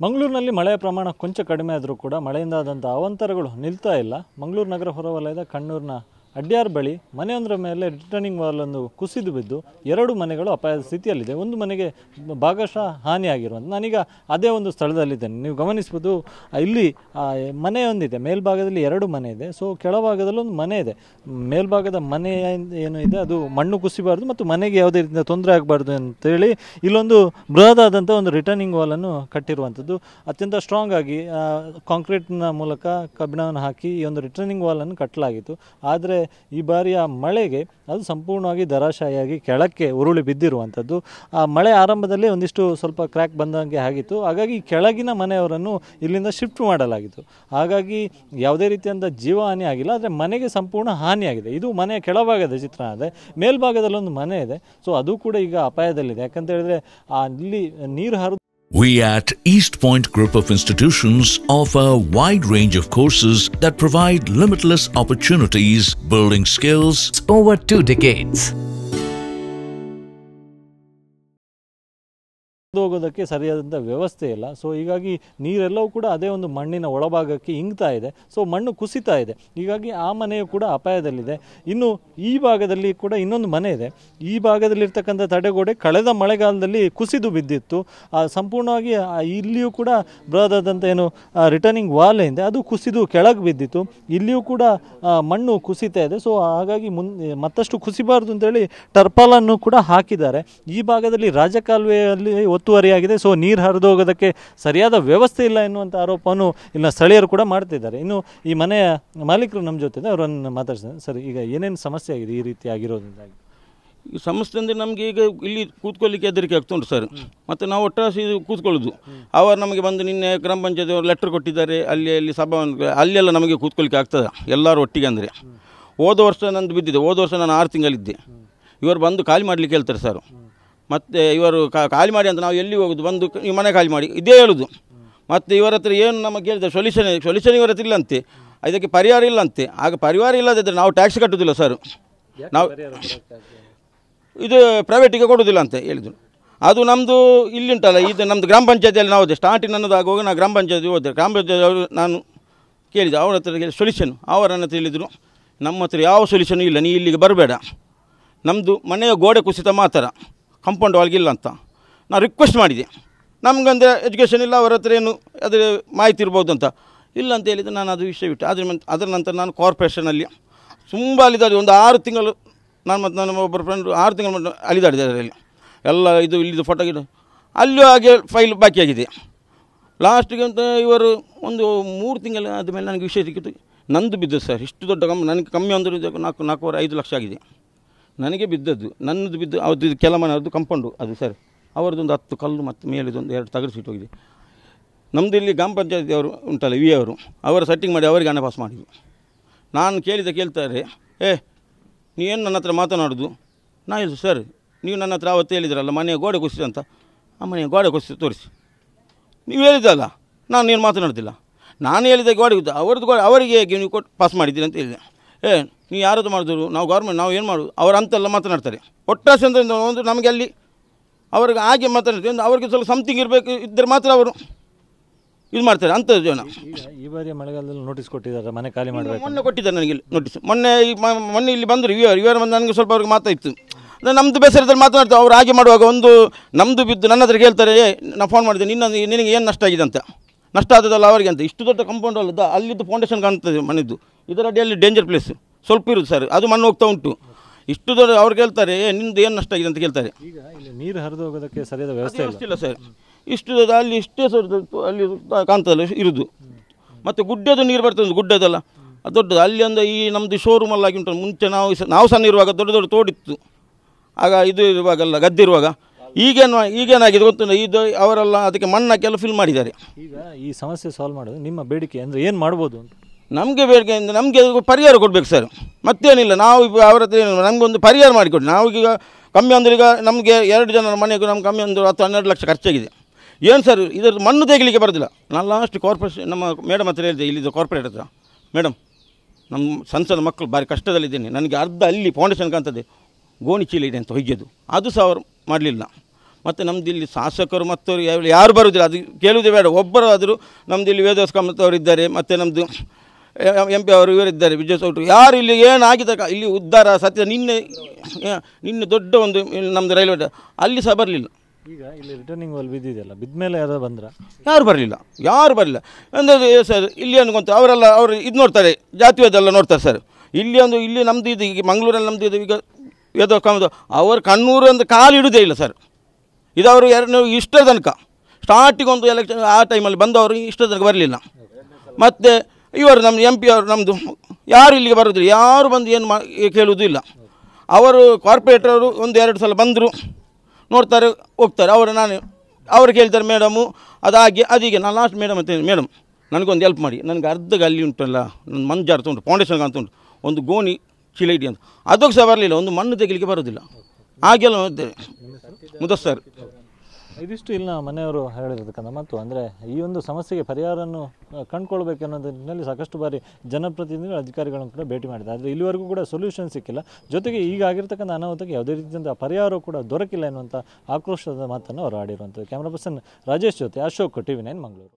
ಮಂಗಳೂರಿನಲ್ಲಿ ಮಳೆಯ ಪ್ರಮಾಣ ಕೊಂಚ ಕಡಿಮೆ ಆದರೂ ಕೂಡ ಮಳೆಯಿಂದಾದಂಥ ಅವಾಂತರಗಳು ನಿಲ್ತಾ ಇಲ್ಲ. ಮಂಗಳೂರು ನಗರ ಹೊರವಲಯದ ಕಣ್ಣೂರಿನ ಅಡ್ಯಾರ್ ಬಳಿ ಮನೆಯೊಂದರ ಮೇಲೆ ರಿಟರ್ನಿಂಗ್ ವಾಲೊಂದು ಕುಸಿದು ಬಿದ್ದು 2 ಮನೆಗಳು ಅಪಾಯದ ಸ್ಥಿತಿಯಲ್ಲಿದೆ. ಒಂದು ಮನೆಗೆ ಭಾಗಶಃ ಹಾನಿಯಾಗಿರುವಂಥ ನಾನೀಗ ಅದೇ ಒಂದು ಸ್ಥಳದಲ್ಲಿದ್ದೇನೆ. ನೀವು ಗಮನಿಸ್ಬೋದು, ಇಲ್ಲಿ ಮನೆಯೊಂದಿದೆ, ಮೇಲ್ಭಾಗದಲ್ಲಿ 2 ಮನೆ ಇದೆ. ಸೊ ಕೆಳಭಾಗದಲ್ಲಿ ಒಂದು ಮನೆ ಇದೆ. ಮೇಲ್ಭಾಗದ ಮನೆ ಏನು ಇದೆ ಅದು ಮಣ್ಣು ಕುಸಿಬಾರ್ದು ಮತ್ತು ಮನೆಗೆ ಯಾವುದೇ ರೀತಿಯ ತೊಂದರೆ ಆಗಬಾರ್ದು ಅಂತೇಳಿ ಇಲ್ಲೊಂದು ಬೃಹದಾದಂಥ ಒಂದು ರಿಟರ್ನಿಂಗ್ ವಾಲನ್ನು ಕಟ್ಟಿರುವಂಥದ್ದು. ಅತ್ಯಂತ ಸ್ಟ್ರಾಂಗ್ ಆಗಿ ಕಾಂಕ್ರೀಟ್ನ ಮೂಲಕ ಕಬ್ಬಿಣವನ್ನು ಹಾಕಿ ಈ ಒಂದು ರಿಟರ್ನಿಂಗ್ ವಾಲನ್ನು ಕಟ್ಟಲಾಗಿತ್ತು. ಆದರೆ ಈ ಬಾರಿಯ ಮಳೆಗೆ ಅದು ಸಂಪೂರ್ಣವಾಗಿ ಧರಾಶಾಯಿಯಾಗಿ ಕೆಳಕ್ಕೆ ಉರುಳಿ ಬಿದ್ದಿರುವಂಥದ್ದು. ಆ ಮಳೆ ಆರಂಭದಲ್ಲಿ ಒಂದಿಷ್ಟು ಸ್ವಲ್ಪ ಕ್ರ್ಯಾಕ್ ಬಂದಂಗೆ ಆಗಿತ್ತು. ಹಾಗಾಗಿ ಕೆಳಗಿನ ಮನೆಯವರನ್ನು ಇಲ್ಲಿಂದ ಶಿಫ್ಟ್ ಮಾಡಲಾಗಿತ್ತು. ಹಾಗಾಗಿ ಯಾವುದೇ ರೀತಿಯಾದ ಜೀವಹಾನಿ ಆಗಿಲ್ಲ, ಆದರೆ ಮನೆಗೆ ಸಂಪೂರ್ಣ ಹಾನಿಯಾಗಿದೆ. ಇದು ಮನೆಯ ಕೆಳಭಾಗದ ಚಿತ್ರಣ ಇದೆ. ಮೇಲ್ಭಾಗದಲ್ಲಿ ಒಂದು ಮನೆ ಇದೆ. ಸೊ ಅದು ಕೂಡ ಈಗ ಅಪಾಯದಲ್ಲಿದೆ. ಯಾಕಂತ ಹೇಳಿದ್ರೆ ಅಲ್ಲಿ ನೀರು ಹರಿದು We at East Point Group of Institutions offer a wide range of courses that provide limitless opportunities, building skills over 2 decades. ಹೋಗೋದಕ್ಕೆ ಸರಿಯಾದಂಥ ವ್ಯವಸ್ಥೆ ಇಲ್ಲ. ಸೊ ಹೀಗಾಗಿ ನೀರೆಲ್ಲವೂ ಕೂಡ ಅದೇ ಒಂದು ಮಣ್ಣಿನ ಒಳಭಾಗಕ್ಕೆ ಇಂಗ್ತಾ ಇದೆ. ಸೊ ಮಣ್ಣು ಕುಸಿತಾ ಇದೆ. ಹೀಗಾಗಿ ಆ ಮನೆಯು ಕೂಡ ಅಪಾಯದಲ್ಲಿದೆ. ಇನ್ನು ಈ ಭಾಗದಲ್ಲಿ ಕೂಡ ಇನ್ನೊಂದು ಮನೆ ಇದೆ. ಈ ಭಾಗದಲ್ಲಿರ್ತಕ್ಕಂಥ ತಡೆಗೋಡೆ ಕಳೆದ ಮಳೆಗಾಲದಲ್ಲಿ ಕುಸಿದು ಬಿದ್ದಿತ್ತು. ಸಂಪೂರ್ಣವಾಗಿ ಇಲ್ಲಿಯೂ ಕೂಡ ಬೃಹದಾದಂಥ ಏನು ರಿಟರ್ನಿಂಗ್ ವಾಲ್ ಇದೆ ಅದು ಕುಸಿದು ಕೆಳಗೆ ಬಿದ್ದಿತ್ತು. ಇಲ್ಲಿಯೂ ಕೂಡ ಮಣ್ಣು ಕುಸಿತಾ ಇದೆ. ಸೊ ಹಾಗಾಗಿ ಮತ್ತಷ್ಟು ಕುಸಿಬಾರ್ದು ಅಂತೇಳಿ ಟರ್ಪಾಲನ್ನು ಕೂಡ ಹಾಕಿದ್ದಾರೆ. ಈ ಭಾಗದಲ್ಲಿ ರಾಜಕಾಲುವೆಯಲ್ಲಿ ಒತ್ತುವರಿಯಾಗಿದೆ. ಸೊ ನೀರು ಹರಿದು ಹೋಗೋದಕ್ಕೆ ಸರಿಯಾದ ವ್ಯವಸ್ಥೆ ಇಲ್ಲ ಎನ್ನುವಂಥ ಆರೋಪವನ್ನು ಇಲ್ಲ ಸ್ಥಳೀಯರು ಕೂಡ ಮಾಡ್ತಿದ್ದಾರೆ. ಇನ್ನು ಈ ಮನೆಯ ಮಾಲೀಕರು ನಮ್ಮ ಜೊತೆ ಅವರನ್ನು ಮಾತಾಡ್ತಾರೆ. ಸರ್, ಈಗ ಏನೇನು ಸಮಸ್ಯೆ ಆಗಿದೆ ಈ ರೀತಿ ಆಗಿರೋದ್ರಿಂದಾಗಿ? ಈ ಸಮಸ್ಯೆ ಅಂದರೆ ನಮಗೆ ಈಗ ಇಲ್ಲಿ ಕೂತ್ಕೊಳ್ಳಿಕ್ಕೆ ಹೆದರಿಕೆ ಆಗ್ತುಂಟು ಸರ್. ಮತ್ತು ನಾವು ಒಟ್ಟಾಸಿ ಕೂತ್ಕೊಳ್ಳೋದು. ಅವರು ನಮಗೆ ಬಂದು ನಿನ್ನೆ ಗ್ರಾಮ ಪಂಚಾಯತ್ ಅವರು ಲೆಟ್ರ್ ಕೊಟ್ಟಿದ್ದಾರೆ. ಅಲ್ಲಿ ಸಭಾ ಅಲ್ಲೆಲ್ಲ ನಮಗೆ ಕೂತ್ಕೊಳ್ಳಿಕ್ಕೆ ಆಗ್ತದೆ ಎಲ್ಲರೂ ಒಟ್ಟಿಗೆ. ಅಂದರೆ ಹೋದ ವರ್ಷ ನಂದು ಬಿದ್ದಿದೆ. ಹೋದ ವರ್ಷ ನಾನು 6 ತಿಂಗಳಿದ್ದೆ. ಇವರು ಬಂದು ಖಾಲಿ ಮಾಡಲಿಕ್ಕೆ ಹೇಳ್ತಾರೆ ಸರ್. ಮತ್ತು ಇವರು ಖಾಲಿ ಮಾಡಿ ಅಂತ ನಾವು ಎಲ್ಲಿ ಹೋಗೋದು, ಬಂದು ಈ ಮನೆ ಖಾಲಿ ಮಾಡಿ ಇದೇ ಹೇಳೋದು. ಮತ್ತು ಇವರ ಹತ್ರ ಏನು ನಮಗೆ ಕೇಳಿದ್ರೆ ಸೊಲ್ಯೂಷನ್ ಇವರ ಹತ್ರ ಇಲ್ಲಂತೆ, ಇದಕ್ಕೆ ಪರಿಹಾರ ಇಲ್ಲಂತೆ. ಆಗ ಪರಿಹಾರ ಇಲ್ಲದಿದ್ದರೆ ನಾವು ಟ್ಯಾಕ್ಸ್ ಕಟ್ಟೋದಿಲ್ಲ ಸರ್. ನಾವು ಇದು ಪ್ರೈವೇಟಿಗೆ ಕೊಡೋದಿಲ್ಲ ಅಂತ ಹೇಳಿದರು. ಅದು ನಮ್ಮದು ಇಲ್ಲಿಂಟಲ್ಲ, ಇದು ನಮ್ಮದು ಗ್ರಾಮ ಪಂಚಾಯತಿಯಲ್ಲಿ ನಾವು ಸ್ಟಾರ್ಟಿಂಗ್ ನನ್ನದು ಆಗುವಾಗ ನಾನು ಗ್ರಾಮ ಪಂಚಾಯತಿ ಹೋದೆ. ಗ್ರಾಮ ಪಂಚಾಯತಿ ಅವರು ನಾನು ಕೇಳಿದೆ, ಅವ್ರ ಹತ್ರ ಸೊಲ್ಯೂಷನ್. ಅವರ ಹತ್ರ ಹೇಳಿದರು, ನಮ್ಮ ಹತ್ರ ಯಾವ ಸೊಲ್ಯೂಷನ್ ಇಲ್ಲ, ನೀ ಇಲ್ಲಿಗೆ ಬರಬೇಡ, ನಮ್ಮದು ಮನೆಯ ಗೋಡೆ ಕುಸಿತ ಮಾತ್ರ, ಕಂಪೌಂಡ್ ವಾಲ್ಗಿಲ್ಲ ಅಂತ ನಾನು ರಿಕ್ವೆಸ್ಟ್ ಮಾಡಿದೆ. ನಮಗಂದರೆ ಎಜುಕೇಷನ್ ಇಲ್ಲ, ಅವರ ಹತ್ರ ಏನು ಅದರ ಮಾಹಿತಿ ಇರ್ಬೋದು ಅಂತ ಇಲ್ಲ ಅಂತ ಹೇಳಿದರೆ ನಾನು ಅದು ವಿಷಯ ಬಿಟ್ಟು ಅದರ ನಂತರ ನಾನು ಕಾರ್ಪೊರೇಷನಲ್ಲಿ ತುಂಬ ಅಲಿದಾಡಿ ಒಂದು 6 ತಿಂಗಳು ನಾನು ಮತ್ತು ನನ್ನ ಒಬ್ಬರು ಫ್ರೆಂಡು 6 ತಿಂಗಳು ಅಲಿದಾಡಿದೆ. ಅದರಲ್ಲಿ ಎಲ್ಲ ಇದು ಇಲ್ಲಿದ್ದು ಫೋಟೋ ಗಿಡ ಅಲ್ಲೂ ಹಾಗೆ ಫೈಲ್ ಬಾಕಿಯಾಗಿದೆ. ಲಾಸ್ಟಿಗೆ ಅಂತ ಇವರು ಒಂದು 3 ತಿಂಗಳು ಆದಮೇಲೆ ನನಗೆ ವಿಷಯ ಸಿಕ್ಕಿತು. ನಂದು ಬಿದ್ದದ್ದು ಸರ್, ಇಷ್ಟು ದೊಡ್ಡ ನನಗೆ ಕಮ್ಮಿ ಅಂದರೆ 4.5 ಲಕ್ಷ ಆಗಿದೆ ನನಗೆ ಬಿದ್ದದ್ದು. ನನ್ನದು ಬಿದ್ದು ಅದು ಕೆಲ ಮನೆಯವ್ರದ್ದು ಕಂಪೌಂಡು ಅದು ಸರ್. ಅವರದೊಂದು 10 ಕಲ್ಲು ಮತ್ತು ಮೇಲಿದೊಂದು 2 ತಗಡು ಸೀಟ್ ಹೋಗಿದೆ. ನಮ್ಮದು ಇಲ್ಲಿ ಗ್ರಾಮ ಪಂಚಾಯತಿ ಅವರು ಉಂಟಲ್ಲ, ವಿ ಅವರು ಸೆಟ್ಟಿಂಗ್ ಮಾಡಿ ಅವರಿಗೆ ಹಣ ಪಾಸ್ ಮಾಡಿದ್ವಿ. ನಾನು ಕೇಳ್ತಾರೆ, ನೀವೇನು ನನ್ನ ಹತ್ರ ಮಾತನಾಡೋದು? ನಾ ಹೇಳಿದೆ, ಸರ್ ನೀವು ನನ್ನ ಹತ್ರ ಅವತ್ತು ಹೇಳಿದ್ರಲ್ಲ ಮನೆಯ ಗೋಡೆ ಕುಸಿತು ಅಂತ, ಆ ಮನೆಯ ಗೋಡೆ ಕುಸಿತು ತೋರಿಸಿ. ನೀವು ಹೇಳಿದ್ದಲ್ಲ, ನಾನು ಏನು ಮಾತನಾಡ್ತಿಲ್ಲ. ನಾನು ಹೇಳಿದ ಗೋಡೆ ಅವ್ರದ್ದು ಗೋಡೆ ಅವರಿಗೆ ನೀವು ಕೊಟ್ಟು ಪಾಸ್ ಮಾಡಿದ್ದೀರಿ ಅಂತ ಹೇಳಿದೆ. ನೀವು ಯಾರದು ಮಾಡಿದ್ರು, ನಾವು ಗೌರ್ಮೆಂಟ್ ನಾವು ಏನು ಮಾಡೋದು, ಅವರು ಅಂತೆಲ್ಲ ಮಾತನಾಡ್ತಾರೆ. ಒಟ್ಟಾಸೆ ಅಂತ ಒಂದು ನಮಗೆ ಅಲ್ಲಿ ಅವ್ರಿಗೆ ಹಾಗೆ ಮಾತನಾಡ್ತೀವಿ. ಅವ್ರಿಗೆ ಸ್ವಲ್ಪ ಸಮಥಿಂಗ್ ಇರಬೇಕು ಇದ್ದರೆ ಮಾತ್ರ ಅವರು ಇದು ಮಾಡ್ತಾರೆ ಅಂಥದ್ದು ಜನ. ಈ ಬಾರಿ ಮಳೆಗಾಲದಲ್ಲಿ ನೋಟಿಸ್ ಕೊಟ್ಟಿದ್ದಾರೆ ಮನೆ ಖಾಲಿ ಮಾಡಬೇಕು. ಮೊನ್ನೆ ಕೊಟ್ಟಿದ್ದಾರೆ ನನಗೆ ನೋಟಿಸ್. ಮೊನ್ನೆ ಇಲ್ಲಿ ಬಂದರು ಇವರು ಬಂದು ನನಗೆ ಸ್ವಲ್ಪ ಅವ್ರಿಗೆ ಮಾತಾಯಿತು. ನಮ್ಮದು ಬೇಸರದಲ್ಲಿ ಮಾತನಾಡ್ತಾರೆ. ಅವ್ರು ಹಾಗೆ ಮಾಡುವಾಗ ಒಂದು ನಮ್ಮದು ಬಿದ್ದು ನನ್ನ ಹತ್ರ ಕೇಳ್ತಾರೆ, ನಾನು ಫೋನ್ ಮಾಡಿದೆ, ನಿನಗೆ ಏನು ನಷ್ಟ ಆಗಿದೆ ಅಂತ. ನಷ್ಟ ಆದದಲ್ಲ ಅವರಿಗೆ ಅಂತ. ಇಷ್ಟು ದೊಡ್ಡ ಕಂಪೌಂಡ್ ಅಲ್ಲದ ಅಲ್ಲಿದ್ದು ಫೌಂಡೇಶನ್ ಕಾಣ್ತದೆ ಮನೆಯದ್ದು. ಇದರ ಅಡಿಯಲ್ಲಿ ಡೇಂಜರ್ ಪ್ಲೇಸ್ ಸ್ವಲ್ಪ ಇರುತ್ತೆ ಸರ್, ಅದು ಮಣ್ಣು ಹೋಗ್ತಾ ಉಂಟು. ಇಷ್ಟು ದೊಡ್ಡ ಅವ್ರು ಕೇಳ್ತಾರೆ, ನಿಮ್ಮದು ಏನು ನಷ್ಟ ಆಗಿದೆ ಅಂತ ಕೇಳ್ತಾರೆ. ಈಗ ಇಲ್ಲಿ ನೀರು ಹರಿದು ಹೋಗೋದಕ್ಕೆ ಸರಿಯಾದ ವ್ಯವಸ್ಥೆ ಇಲ್ಲ ಸರ್. ಇಷ್ಟು ದೊಡ್ಡ ಅಲ್ಲಿ ಇಷ್ಟೇ ಸರ್ ಅಲ್ಲಿ ಕಾಣ್ತದಲ್ಲ ಇರುವುದು. ಮತ್ತು ಗುಡ್ಡದು ನೀರು ಬರ್ತದೆ, ಗುಡ್ಡದಲ್ಲ ಅದು ದೊಡ್ಡದು. ಅಲ್ಲಿ ಅಂದರೆ ಈ ನಮ್ಮದು ಶೋರೂಮಲ್ಲಿ ಆಗಿ ಉಂಟು. ಮುಂಚೆ ನಾವು ಸಣ್ಣ ಇರುವಾಗ ದೊಡ್ಡ ತೋಡಿತ್ತು. ಆಗ ಇದು ಇರುವಾಗಲ್ಲ ಗದ್ದೆ ಇರುವಾಗ. ಈಗೇನಾಗಿದೆ ಗೊತ್ತಿಲ್ಲ, ಇದು ಅವರೆಲ್ಲ ಅದಕ್ಕೆ ಮಣ್ಣಾಕೆಲ್ಲ ಫಿಲ್ ಮಾಡಿದ್ದಾರೆ. ಈಗ ಈ ಸಮಸ್ಯೆ ಸಾಲ್ವ್ ಮಾಡೋದು ನಿಮ್ಮ ಬೇಡಿಕೆ ಅಂದರೆ ಏನು ಮಾಡ್ಬೋದು ಅಂತ? ನಮಗೆ ಬೇಡಿಕೆ ಅಂದರೆ ನಮಗೆ ಪರಿಹಾರ ಕೊಡಬೇಕು ಸರ್, ಮತ್ತೇನಿಲ್ಲ. ನಾವು ಅವ್ರ ಹತ್ರ ಏನಿಲ್ಲ, ನಮಗೊಂದು ಪರಿಹಾರ ಮಾಡಿಕೊಡಿ. ನಾವೀಗ ಕಮ್ಮಿ ಅಂದರೆ ಈಗ ನಮಗೆ 2 ಜನರ ಮನೆಗೂ ನಮ್ಗೆ ಕಮ್ಮಿ ಒಂದು 10-12 ಲಕ್ಷ ಖರ್ಚಾಗಿದೆ. ಏನು ಸರ್ ಇದರದ್ದು ಮಣ್ಣು ತೆಗಿಲಿಕ್ಕೆ ಬರೋದಿಲ್ಲ. ನಾನು ಲಾಸ್ಟ್ ಕಾರ್ಪೊರೇಷನ್ ನಮ್ಮ ಮೇಡಮ್ ಹತ್ರ ಹೇಳಿದೆ, ಇಲ್ಲಿದ್ದು ಕಾರ್ಪೊರೇಟ್ ಹತ್ರ, ಮೇಡಮ್ ನಮ್ಮ ಸಂಸದ ಮಕ್ಕಳು ಭಾರಿ ಕಷ್ಟದಲ್ಲಿದ್ದೇನೆ, ನನಗೆ ಅರ್ಧ ಅಲ್ಲಿ ಫೌಂಡೇಶನ್ ಕಾಣ್ತದೆ, ಗೋಣಿ ಚೀಲ ಇದೆ ಅಂತ ಹೊಯ್ಯೋದು ಅದು ಸಹ ಅವರು ಮಾಡಲಿಲ್ಲ. ಮತ್ತು ನಮ್ಮದು ಇಲ್ಲಿ ಶಾಸಕರು ಮತ್ತವರು ಯಾರು ಬರುವುದಿಲ್ಲ, ಅದು ಕೇಳುವುದೇ ಬೇಡ. ಒಬ್ಬರು ಆದರೂ ನಮ್ಮದು ಇಲ್ಲಿ ವೇದವ್ಯಾಸ ಕಾಮತ್ ಇದ್ದಾರೆ, ಮತ್ತು ನಮ್ಮದು MP ಅವರು ಇವರಿದ್ದಾರೆ, ವಿಜಯ ಚೌಟ್ರಿ. ಯಾರು ಇಲ್ಲಿ ಏನಾಗಿದೆ ಇಲ್ಲಿ ಉದ್ಧಾರ ಸತ್ಯ ನಿನ್ನೆ ದೊಡ್ಡ ಒಂದು ನಮ್ಮದು ರೈಲ್ವೆ ಅಲ್ಲಿ ಸಹ ಬರಲಿಲ್ಲ. ಈಗ ಇಲ್ಲಿ ರಿಟರ್ನಿಂಗ್ ವಾಲ್ ಬಿದ್ದಿದೆಯಲ್ಲ, ಬಿದ್ದ ಯಾರೋ ಬಂದ್ರ? ಯಾರು ಬರಲಿಲ್ಲ ಅಂದರೆ ಸರ್ ಇಲ್ಲಿ ಅನ್ಕೊಂತ ಅವರೆಲ್ಲ ಅವರು ಇದು ನೋಡ್ತಾರೆ, ಜಾತಿವಾದೆಲ್ಲ ನೋಡ್ತಾರೆ ಸರ್. ಇಲ್ಲಿ ನಮ್ಮದು ಇದು ಈಗ ಮಂಗಳೂರಲ್ಲಿ ನಮ್ಮದು ಇದು ಈಗ ವೇದ ಕಾಮತ್ ಅವರು ಕಣ್ಣೂರು ಒಂದು ಕಾಲು ಇಡುವುದೇ ಇಲ್ಲ ಸರ್. ಇದು ಅವರು ಇಷ್ಟ ತನಕ ಸ್ಟಾರ್ಟಿಂಗ್ ಒಂದು ಎಲೆಕ್ಷನ್ ಆ ಟೈಮಲ್ಲಿ ಬಂದವರು ಇಷ್ಟ ತನಕ ಬರಲಿಲ್ಲ. ಮತ್ತು ಇವರು ನಮ್ಮ MP ಅವರು ನಮ್ಮದು ಯಾರು ಇಲ್ಲಿಗೆ ಬರೋದಿಲ್ಲ, ಯಾರು ಬಂದು ಏನು ಕೇಳುವುದೂ ಇಲ್ಲ. ಅವರು ಕಾರ್ಪೊರೇಟರವರು 1-2 ಸಲ ಬಂದರು, ನೋಡ್ತಾರೆ, ಹೋಗ್ತಾರೆ. ಅವರು ಕೇಳ್ತಾರೆ, ಮೇಡಮು ಅದೀಗ ನಾನು ಲಾಸ್ಟ್ ಮೇಡಮ್ ಅಂತ ಮೇಡಮ್ ನನಗೊಂದು ಹೆಲ್ಪ್ ಮಾಡಿ, ನನಗೆ ಅರ್ಧಗೆ ಅಲ್ಲಿ ಉಂಟಲ್ಲ ನನ್ನ ಮಂಜಾರ್ತ ಉಂಟು, ಫೌಂಡೇಶನ್ಗೆ ಅಂತ ಉಂಟು, ಒಂದು ಗೋಣಿ ಚೀಲ ಇಡಿ ಅಂತ. ಅದಕ್ಕೆ ಸಹ ಬರಲಿಲ್ಲ, ಒಂದು ಮಣ್ಣು ತೆಗಿಲಿಕ್ಕೆ ಬರೋದಿಲ್ಲ. ಹಾಗೆಲ್ಲ ಮುದಸ್ಸರ್. ಇದಿಷ್ಟು ಇಲ್ಲ ಮನೆಯವರು ಹೇಳಿರೋದಕ್ಕಂತ ಮತ್ತು ಅಂದರೆ ಈ ಒಂದು ಸಮಸ್ಯೆಗೆ ಪರಿಹಾರವನ್ನು ಕಂಡುಕೊಳ್ಬೇಕನ್ನೋದ್ರ ನಿಟ್ಟಿನಲ್ಲಿ ಸಾಕಷ್ಟು ಬಾರಿ ಜನಪ್ರತಿನಿಧಿಗಳು ಅಧಿಕಾರಿಗಳನ್ನು ಕೂಡ ಭೇಟಿ ಮಾಡಿದ್ದಾರೆ. ಆದರೆ ಇಲ್ಲಿವರೆಗೂ ಕೂಡ ಸೊಲ್ಯೂಷನ್ ಸಿಕ್ಕಿಲ್ಲ. ಜೊತೆಗೆ ಈಗ ಆಗಿರ್ತಕ್ಕಂಥ ಅನಾಹುತಕ್ಕೆ ಯಾವುದೇ ರೀತಿಯಿಂದ ಪರಿಹಾರ ಕೂಡ ದೊರಕಿಲ್ಲ ಎನ್ನುವಂಥ ಆಕ್ರೋಶದ ಮಾತನ್ನು ಅವರು ಆಡಿರುವಂಥದ್ದು. ಕ್ಯಾಮ್ರಾ ಪರ್ಸನ್ ರಾಜೇಶ್ ಜೊತೆ ಅಶೋಕ್, TV9 ಮಂಗಳೂರು.